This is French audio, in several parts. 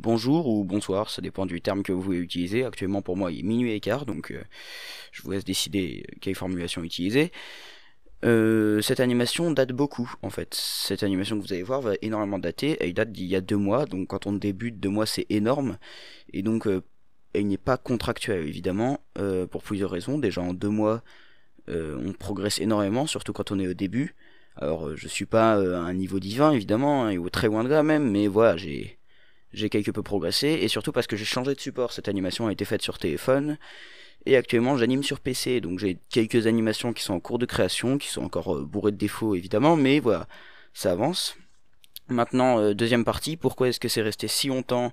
bonjour ou bonsoir, ça dépend du terme que vous voulez utiliser. Actuellement pour moi il est minuit et quart, donc je vous laisse décider quelle formulation utiliser. Cette animation date beaucoup en fait. Cette animation que vous allez voir va énormément dater. Elle date d'il y a 2 mois, donc quand on débute 2 mois c'est énorme. Et donc elle n'est pas contractuelle évidemment, pour plusieurs raisons. Déjà en 2 mois on progresse énormément, surtout quand on est au début. Alors je suis pas à un niveau divin évidemment, hein, ou très loin de là même, mais voilà, j'ai quelque peu progressé, et surtout parce que j'ai changé de support. Cette animation a été faite sur téléphone, et actuellement j'anime sur PC, donc j'ai quelques animations qui sont en cours de création, qui sont encore bourrées de défauts évidemment, mais voilà, ça avance. Maintenant, deuxième partie, pourquoi est-ce que c'est resté si longtemps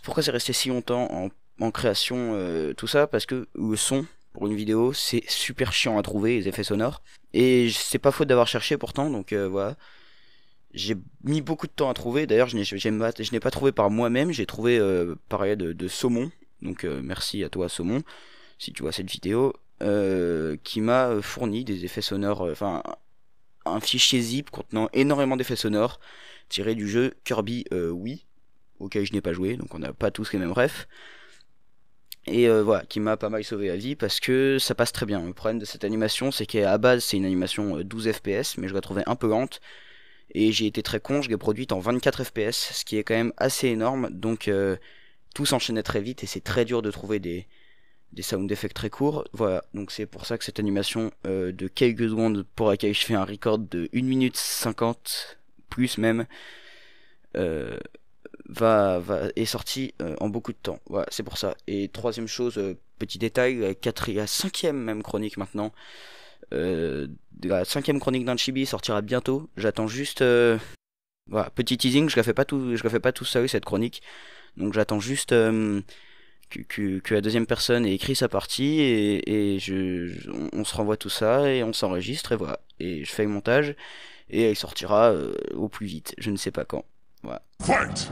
pourquoi c'est resté si longtemps en création, tout ça, parce que le son, pour une vidéo, c'est super chiant à trouver, les effets sonores, et c'est pas faute d'avoir cherché pourtant, donc voilà. J'ai mis beaucoup de temps à trouver. D'ailleurs, je n'ai pas trouvé par moi-même. J'ai trouvé par aide de Saumon. Donc merci à toi Saumon, si tu vois cette vidéo, qui m'a fourni des effets sonores, enfin un fichier zip contenant énormément d'effets sonores tirés du jeu Kirby Wii, auquel je n'ai pas joué, donc on n'a pas tous les mêmes refs. Et voilà, qui m'a pas mal sauvé la vie parce que ça passe très bien. Le problème de cette animation, c'est qu'à la base c'est une animation 12 fps, mais je la trouvais un peu lente. Et j'ai été très con, je l'ai produite en 24 fps, ce qui est quand même assez énorme, donc tout s'enchaînait très vite et c'est très dur de trouver des sound effects très courts. Voilà, donc c'est pour ça que cette animation de quelques secondes, pour laquelle je fais un record de 1 minute 50, plus même, euh, est sortie en beaucoup de temps. Voilà, c'est pour ça. Et troisième chose, petit détail, la cinquième même chronique maintenant, la cinquième chronique d'un Chibi sortira bientôt. J'attends juste, voilà, petit teasing, je la fais pas tout seul cette chronique. Donc j'attends juste que la deuxième personne ait écrit sa partie, et on se renvoie tout ça et on s'enregistre, et voilà. Et je fais le montage et elle sortira au plus vite. Je ne sais pas quand. Voilà. Fight!